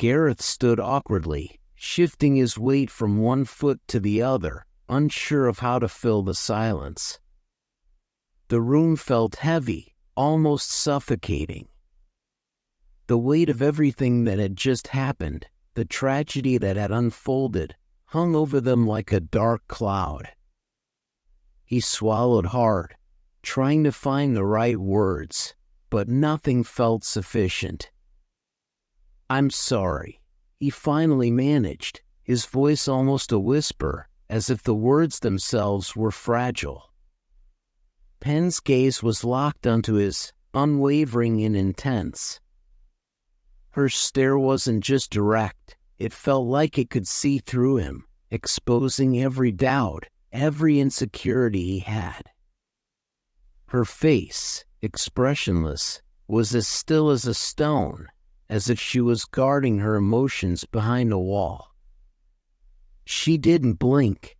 Gareth stood awkwardly, shifting his weight from one foot to the other, unsure of how to fill the silence. The room felt heavy, almost suffocating. The weight of everything that had just happened, the tragedy that had unfolded, hung over them like a dark cloud. He swallowed hard, trying to find the right words, but nothing felt sufficient. "I'm sorry," he finally managed, his voice almost a whisper, as if the words themselves were fragile. Penn's gaze was locked onto his, unwavering and intense. Her stare wasn't just direct, it felt like it could see through him, exposing every doubt, every insecurity he had. Her face, expressionless, was as still as a stone, as if she was guarding her emotions behind a wall. She didn't blink.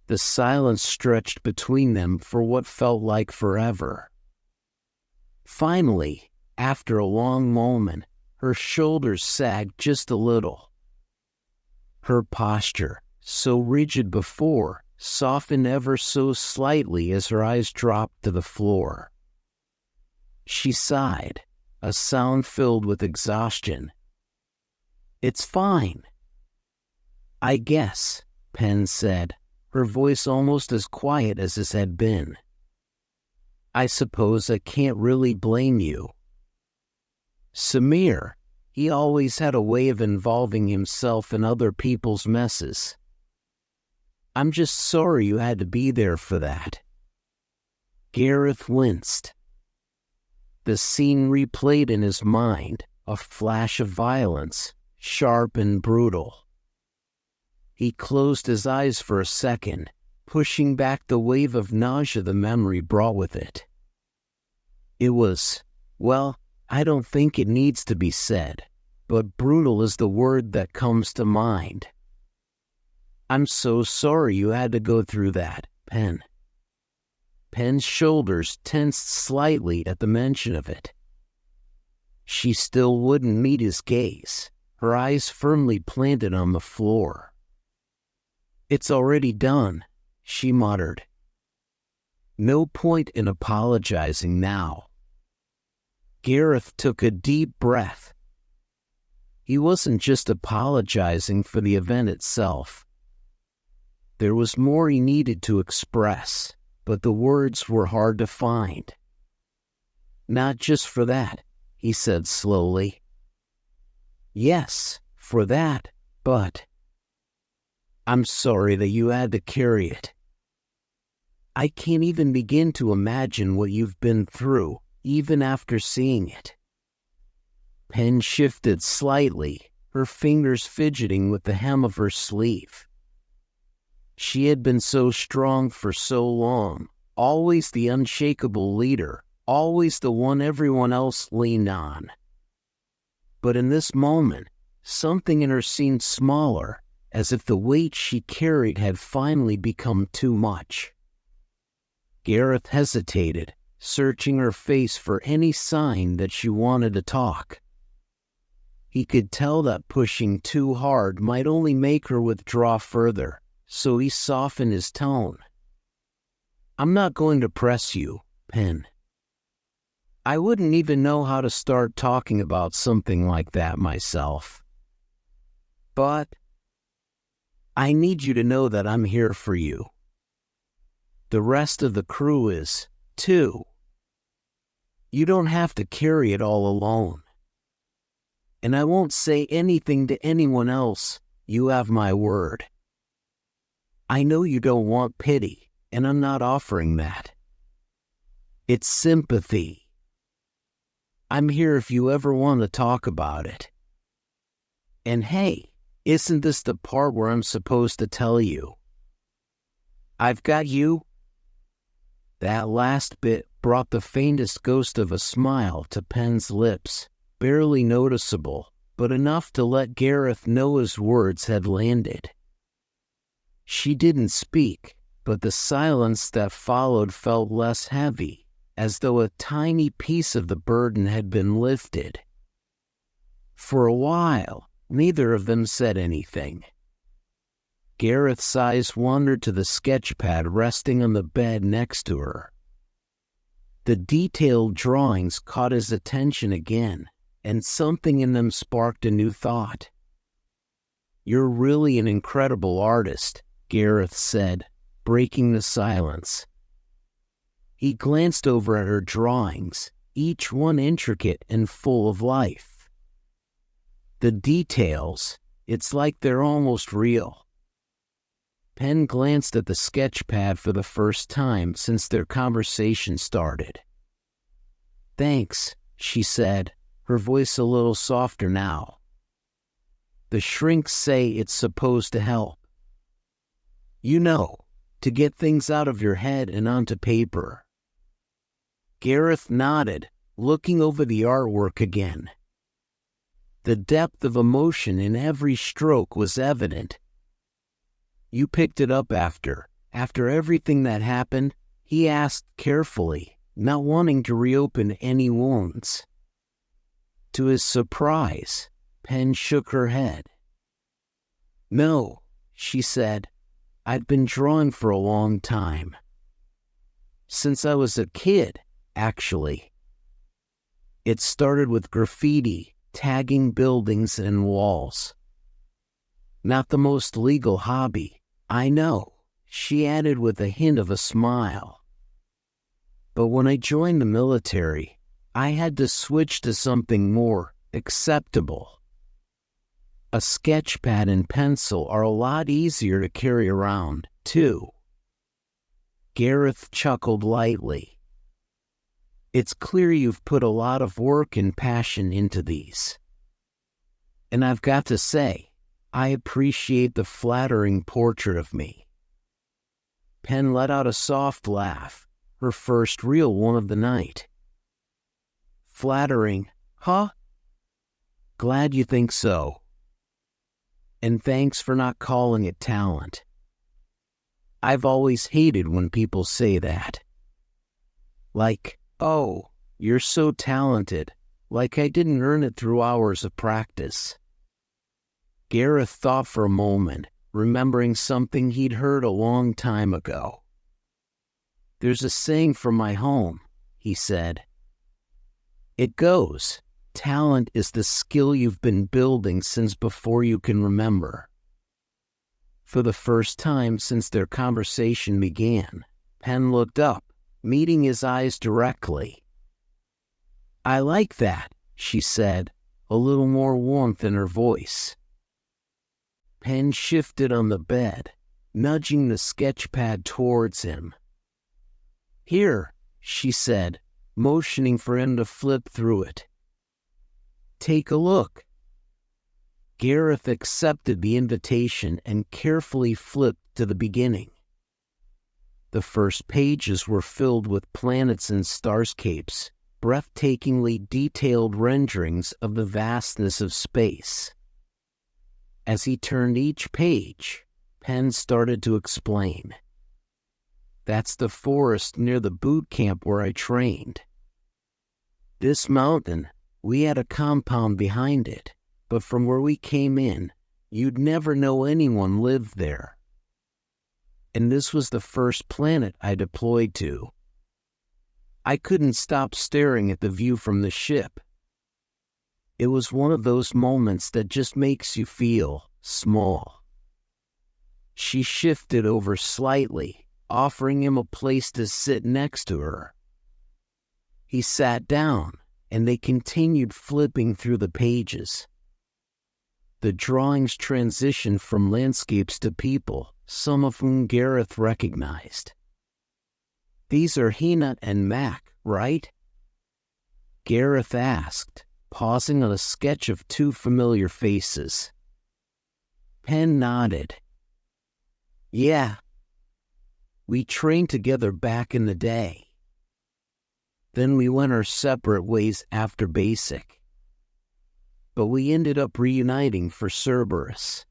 The silence stretched between them for what felt like forever. Finally, after a long moment, her shoulders sagged just a little. Her posture, so rigid before, softened ever so slightly as her eyes dropped to the floor. She sighed, a sound filled with exhaustion. "It's fine." "I guess," Penn said, her voice almost as quiet as his had been. "I suppose I can't really blame you." Samir, he always had a way of involving himself in other people's messes. "I'm just sorry you had to be there for that." Gareth winced. The scene replayed in his mind, a flash of violence, sharp and brutal. He closed his eyes for a second, pushing back the wave of nausea the memory brought with it. It was, well, I don't think it needs to be said, but brutal is the word that comes to mind. "I'm so sorry you had to go through that, Penn." Penn's shoulders tensed slightly at the mention of it. She still wouldn't meet his gaze, her eyes firmly planted on the floor. "It's already done," she muttered. No point in apologizing now. Gareth took a deep breath. He wasn't just apologizing for the event itself. There was more he needed to express, but the words were hard to find. "Not just for that," he said slowly. "Yes, for that, but I'm sorry that you had to carry it. I can't even begin to imagine what you've been through, even after seeing it." Penn shifted slightly, her fingers fidgeting with the hem of her sleeve. She had been so strong for so long, always the unshakable leader, always the one everyone else leaned on. But in this moment, something in her seemed smaller, as if the weight she carried had finally become too much. Gareth hesitated, searching her face for any sign that she wanted to talk. He could tell that pushing too hard might only make her withdraw further, so he softened his tone. "I'm not going to press you, Penn. I wouldn't even know how to start talking about something like that myself. But I need you to know that I'm here for you. The rest of the crew is, too. You don't have to carry it all alone. And I won't say anything to anyone else, you have my word. I know you don't want pity, and I'm not offering that. It's sympathy. I'm here if you ever want to talk about it. And hey, isn't this the part where I'm supposed to tell you? I've got you." That last bit brought the faintest ghost of a smile to Penn's lips, barely noticeable, but enough to let Gareth know his words had landed. She didn't speak, but the silence that followed felt less heavy, as though a tiny piece of the burden had been lifted. For a while, neither of them said anything. Gareth's eyes wandered to the sketchpad resting on the bed next to her. The detailed drawings caught his attention again, and something in them sparked a new thought. "You're really an incredible artist," Gareth said, breaking the silence. He glanced over at her drawings, each one intricate and full of life. The details, it's like they're almost real. Penn glanced at the sketchpad for the first time since their conversation started. "Thanks," she said, her voice a little softer now. "The shrinks say it's supposed to help. You know, to get things out of your head and onto paper." Gareth nodded, looking over the artwork again. The depth of emotion in every stroke was evident. "You picked it up after everything that happened?" he asked carefully, not wanting to reopen any wounds. To his surprise, Penn shook her head. "No," she said. "I'd been drawing for a long time. Since I was a kid, actually. It started with graffiti, tagging buildings and walls. Not the most legal hobby, I know," she added with a hint of a smile. "But when I joined the military, I had to switch to something more acceptable. A sketchpad and pencil are a lot easier to carry around, too." Gareth chuckled lightly. "It's clear you've put a lot of work and passion into these. And I've got to say, I appreciate the flattering portrait of me." Penn let out a soft laugh, her first real one of the night. "Flattering, huh? Glad you think so. And thanks for not calling it talent. I've always hated when people say that. Like, 'Oh, you're so talented,' like I didn't earn it through hours of practice." Gareth thought for a moment, remembering something he'd heard a long time ago. "There's a saying from my home," he said. "It goes, talent is the skill you've been building since before you can remember." For the first time since their conversation began, Penn looked up, meeting his eyes directly. "I like that," she said, a little more warmth in her voice. Penn shifted on the bed, nudging the sketchpad towards him. "Here," she said, motioning for him to flip through it. "Take a look." Gareth accepted the invitation and carefully flipped to the beginning. The first pages were filled with planets and starscapes, breathtakingly detailed renderings of the vastness of space. As he turned each page, Penn started to explain. "That's the forest near the boot camp where I trained. This mountain, we had a compound behind it, but from where we came in, you'd never know anyone lived there. And this was the first planet I deployed to. I couldn't stop staring at the view from the ship. It was one of those moments that just makes you feel small." She shifted over slightly, offering him a place to sit next to her. He sat down, and they continued flipping through the pages. The drawings transitioned from landscapes to people, some of whom Gareth recognized. "These are Hina and Mac, right?" Gareth asked, pausing on a sketch of two familiar faces. Penn nodded. "Yeah. We trained together back in the day. Then we went our separate ways after basic. But we ended up reuniting for Cerberus.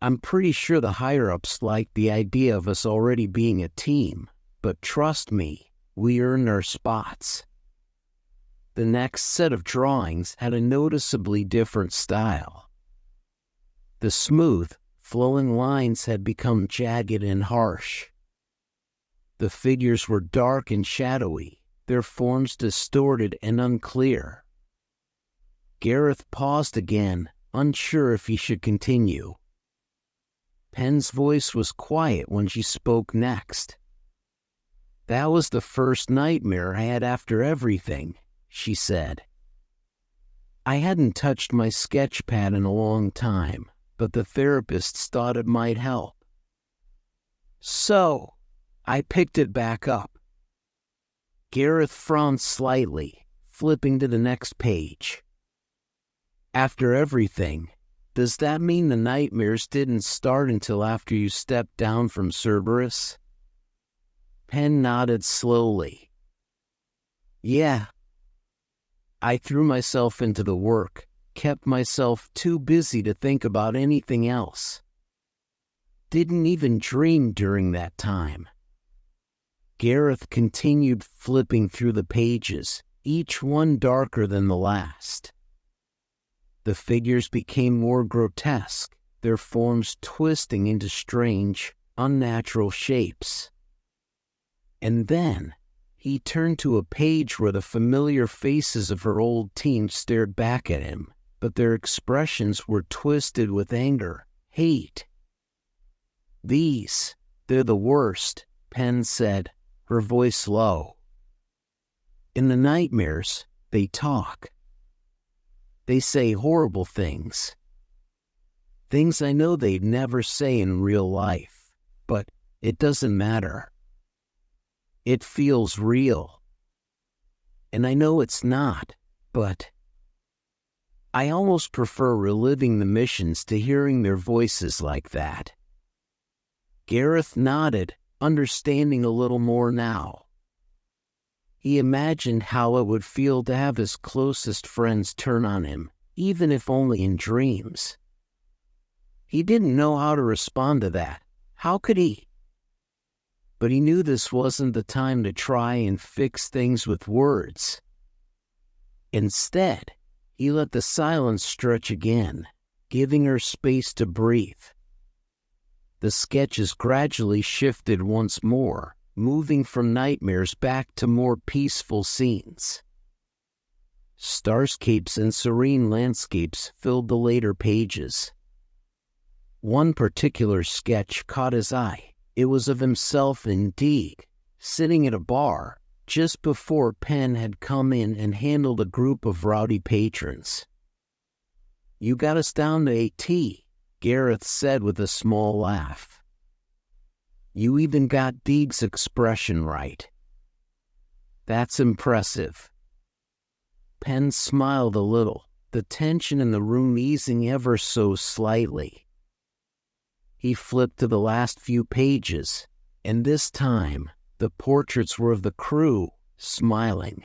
I'm pretty sure the higher-ups liked the idea of us already being a team, but trust me, we earned our spots." The next set of drawings had a noticeably different style. The smooth, flowing lines had become jagged and harsh. The figures were dark and shadowy, their forms distorted and unclear. Gareth paused again, unsure if he should continue. Pen's voice was quiet when she spoke next. "That was the first nightmare I had after everything," she said. "I hadn't touched my sketch pad in a long time, but the therapists thought it might help. So, I picked it back up." Gareth frowned slightly, flipping to the next page. "After everything, does that mean the nightmares didn't start until after you stepped down from Cerberus?" Pen nodded slowly. "Yeah. I threw myself into the work, kept myself too busy to think about anything else. Didn't even dream during that time." Gareth continued flipping through the pages, each one darker than the last. The figures became more grotesque, their forms twisting into strange, unnatural shapes. And then, he turned to a page where the familiar faces of her old team stared back at him, but their expressions were twisted with anger, hate. "They're the worst," Pen said, her voice low. "In the nightmares, they talk. They say horrible things. Things I know they'd never say in real life, but it doesn't matter. It feels real. And I know it's not, but I almost prefer reliving the missions to hearing their voices like that." Gareth nodded, understanding a little more now. He imagined how it would feel to have his closest friends turn on him, even if only in dreams. He didn't know how to respond to that. How could he? But he knew this wasn't the time to try and fix things with words. Instead, he let the silence stretch again, giving her space to breathe. The sketches gradually shifted once more, moving from nightmares back to more peaceful scenes. Starscapes and serene landscapes filled the later pages. One particular sketch caught his eye. It was of himself in Deeg, sitting at a bar, just before Pen had come in and handled a group of rowdy patrons. "You got us down to a T," Gareth said with a small laugh. "You even got Deeg's expression right." "That's impressive." Pen smiled a little, the tension in the room easing ever so slightly. He flipped to the last few pages, and this time, the portraits were of the crew, smiling.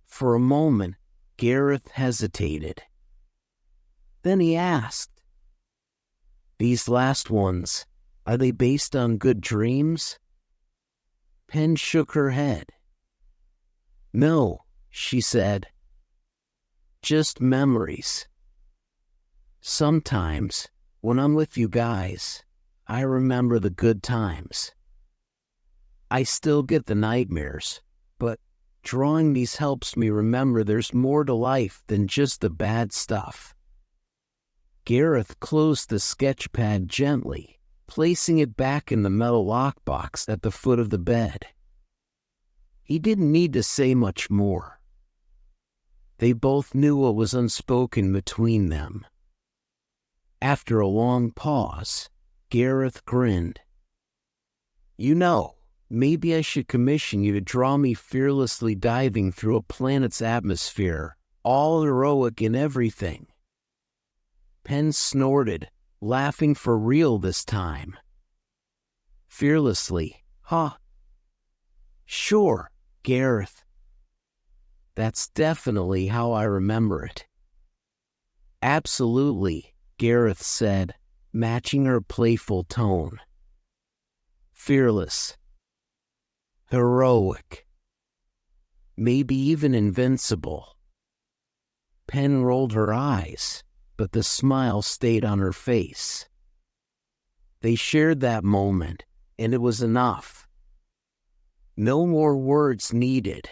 For a moment, Gareth hesitated. Then he asked, "These last ones, are they based on good dreams?" Pen shook her head. "No," she said. "Just memories. Sometimes, when I'm with you guys, I remember the good times. I still get the nightmares, but drawing these helps me remember there's more to life than just the bad stuff." Gareth closed the sketch pad gently, placing it back in the metal lockbox at the foot of the bed. He didn't need to say much more. They both knew what was unspoken between them. After a long pause, Gareth grinned. "You know, maybe I should commission you to draw me fearlessly diving through a planet's atmosphere, all heroic and everything." Pen snorted, laughing for real this time. "Fearlessly, huh?" "Sure, Gareth. That's definitely how I remember it." "Absolutely," Gareth said, matching her playful tone. "Fearless. Heroic. maybe even invincible. Pen rolled her eyes, but the smile stayed on her face. They shared that moment, and it was enough. No more words needed.